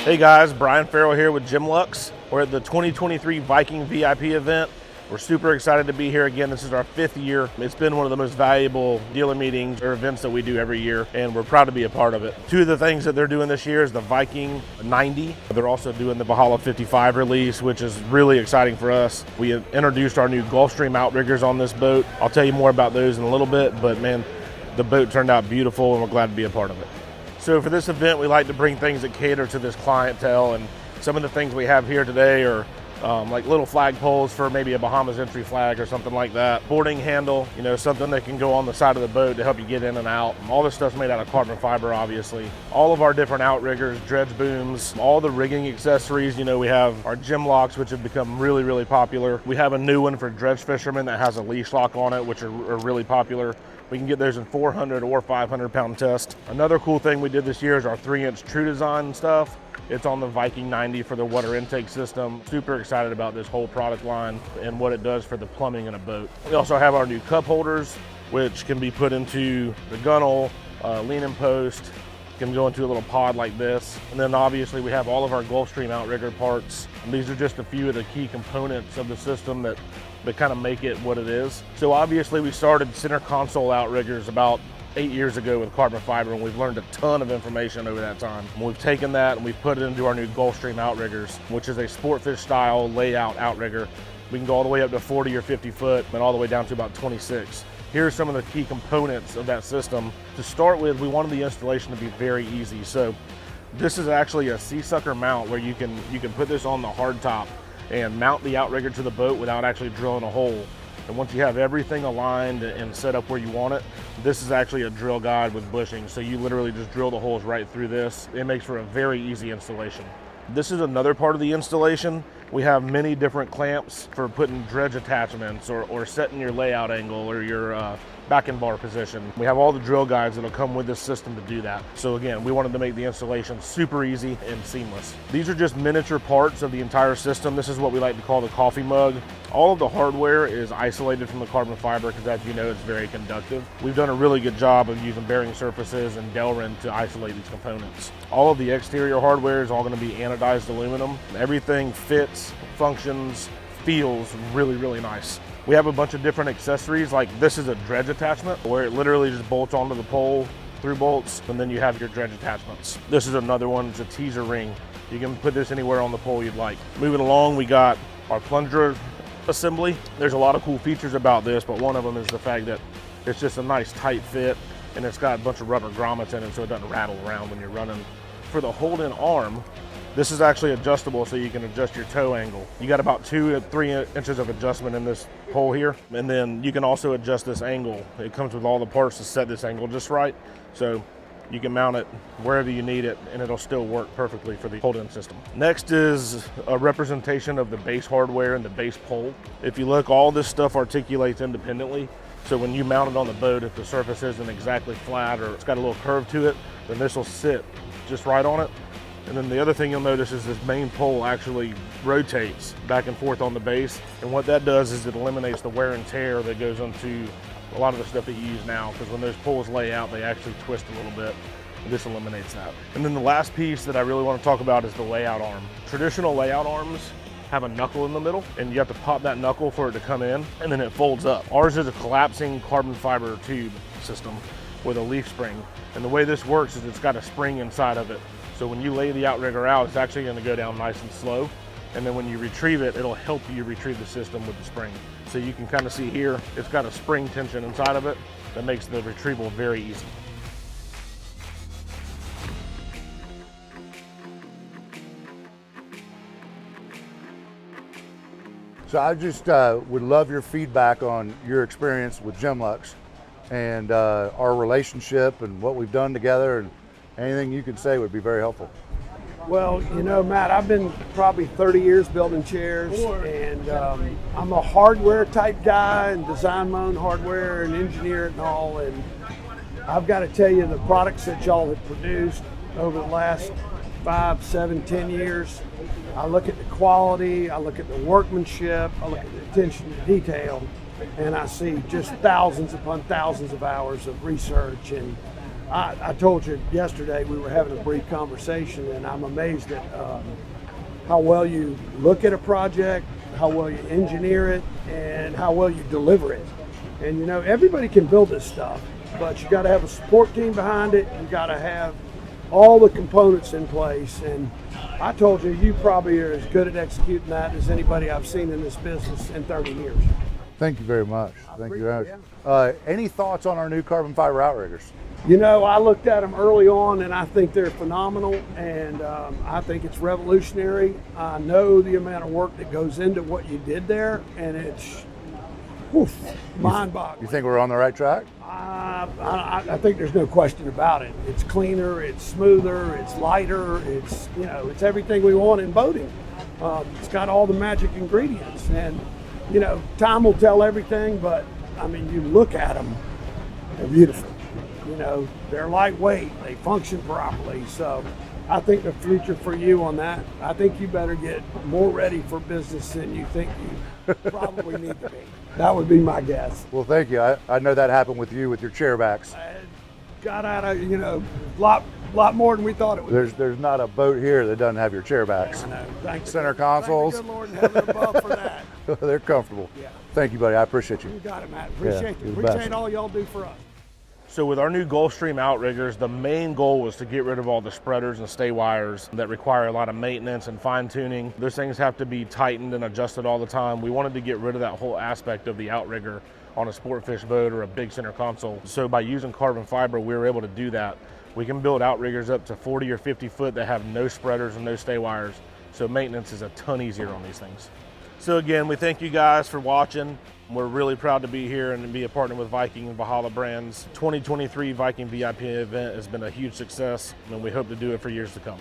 Hey guys, Brian Farrell here with Gymlux. We're at the 2023 Viking VIP event. We're super excited to be here again. This is our 5th year. It's been one of the most valuable dealer meetings or events that we do every year, and we're proud to be a part of it. Two of the things that they're doing this year is the Viking 90. They're also doing the Valhalla 55 release, which is really exciting for us. We have introduced our new Gulfstream outriggers on this boat. I'll tell you more about those in a little bit, but man, the boat turned out beautiful and we're glad to be a part of it. So for this event, we like to bring things that cater to this clientele, and some of the things we have here today are like little flagpoles for maybe a Bahamas entry flag or something like that. Boarding handle, something that can go on the side of the boat to help you get in and out. All this stuff's made out of carbon fiber, obviously. All of our different outriggers, dredge booms, all the rigging accessories. We have our gym locks, which have become really, really popular. We have a new one for dredge fishermen that has a leash lock on it, which are really popular. We can get those in 400 or 500 pound test. Another cool thing we did this year is our 3-inch True Design stuff. It's on the Viking 90 for the water intake system. Super excited about this whole product line and what it does for the plumbing in a boat. We also have our new cup holders, which can be put into the gunnel, leaning post, can go into a little pod like this. And then obviously we have all of our Gulfstream outrigger parts. And these are just a few of the key components of the system that kind of make it what it is. So obviously we started center console outriggers about 8 years ago with carbon fiber, and we've learned a ton of information over that time. And we've taken that and we've put it into our new Gulfstream outriggers, which is a sportfish style layout outrigger. We can go all the way up to 40 or 50 foot, and all the way down to about 26. Here's some of the key components of that system. To start with, we wanted the installation to be very easy. So this is actually a sea sucker mount where you can put this on the hard top and mount the outrigger to the boat without actually drilling a hole. And once you have everything aligned and set up where you want it, this is actually a drill guide with bushing. So you literally just drill the holes right through this. It makes for a very easy installation. This is another part of the installation. We have many different clamps for putting dredge attachments or setting your layout angle or your back and bar position. We have all the drill guides that'll come with this system to do that. So again, we wanted to make the installation super easy and seamless. These are just miniature parts of the entire system. This is what we like to call the coffee mug. All of the hardware is isolated from the carbon fiber because, as you know, it's very conductive. We've done a really good job of using bearing surfaces and Delrin to isolate these components. All of the exterior hardware is all going to be anodized aluminum. Everything fits, functions, feels really, really nice. We have a bunch of different accessories, like this is a dredge attachment where it literally just bolts onto the pole through bolts, and then you have your dredge attachments. This is another one, it's a teaser ring. You can put this anywhere on the pole you'd like. Moving along, we got our plunger assembly. There's a lot of cool features about this, but one of them is the fact that it's just a nice tight fit, and it's got a bunch of rubber grommets in it so it doesn't rattle around when you're running. For the hold-in arm, this is actually adjustable so you can adjust your toe angle. You got about 2 to 3 inches of adjustment in this pole here, and then you can also adjust this angle. It comes with all the parts to set this angle just right, so you can mount it wherever you need it and it'll still work perfectly for the hold-in system. Next is a representation of the base hardware and the base pole. If you look, all this stuff articulates independently, so when you mount it on the boat, if the surface isn't exactly flat or it's got a little curve to it, then this will sit just right on it. And then the other thing you'll notice is this main pole actually rotates back and forth on the base. And what that does is it eliminates the wear and tear that goes into a lot of the stuff that you use now, because when those poles lay out, they actually twist a little bit. This eliminates that. And then the last piece that I really want to talk about is the layout arm. Traditional layout arms have a knuckle in the middle, and you have to pop that knuckle for it to come in, and then it folds up. Ours is a collapsing carbon fiber tube system with a leaf spring. And the way this works is it's got a spring inside of it. So when you lay the outrigger out, it's actually going to go down nice and slow. And then when you retrieve it, it'll help you retrieve the system with the spring. So you can kind of see here, it's got a spring tension inside of it that makes the retrieval very easy. So I just would love your feedback on your experience with Gymlux and our relationship and what we've done together, and anything you could say would be very helpful. Well, Matt, I've been probably 30 years building chairs, and I'm a hardware type guy and design my own hardware and engineer it and all. And I've got to tell you, the products that y'all have produced over the last 5, 7, 10 years, I look at the quality, I look at the workmanship, I look at the attention to detail, and I see just thousands upon thousands of hours of research and I told you yesterday we were having a brief conversation, and I'm amazed at how well you look at a project, how well you engineer it, and how well you deliver it. And you know, everybody can build this stuff, but you got to have a support team behind it. You got to have all the components in place. And I told you, you probably are as good at executing that as anybody I've seen in this business in 30 years. Thank you very much. Thank you very much. Any thoughts on our new carbon fiber outriggers? You know, I looked at them early on, and I think they're phenomenal, and I think it's revolutionary. I know the amount of work that goes into what you did there, and it's mind-boggling. You think we're on the right track? I think there's no question about it. It's cleaner, it's smoother, it's lighter, it's, you know, it's everything we want in boating. It's got all the magic ingredients, and you know, time will tell everything, but I mean, you look at them, they're beautiful. You know, they're lightweight, they function properly. So I think the future for you on that, I think you better get more ready for business than you think you probably need to be. That would be my guess. Well, thank you. I know that happened with you with your chair backs. Got out of, you know, lot more than we thought it would. There's not a boat here that doesn't have your chair backs. I know. Thank you. Center consoles. Thank the good Lord in heaven above for that. They're comfortable. Yeah. Thank you, buddy. I appreciate you. You got it, Matt. Appreciate you. you're the best. Appreciate all y'all do for us. So with our new Gulfstream outriggers, the main goal was to get rid of all the spreaders and stay wires that require a lot of maintenance and fine tuning. Those things have to be tightened and adjusted all the time. We wanted to get rid of that whole aspect of the outrigger on a sport fish boat or a big center console. So by using carbon fiber, we were able to do that. We can build outriggers up to 40 or 50 foot that have no spreaders and no stay wires. So maintenance is a ton easier on these things. So again, we thank you guys for watching. We're really proud to be here and be a partner with Viking and Valhalla Brands. 2023 Viking VIP event has been a huge success, and we hope to do it for years to come.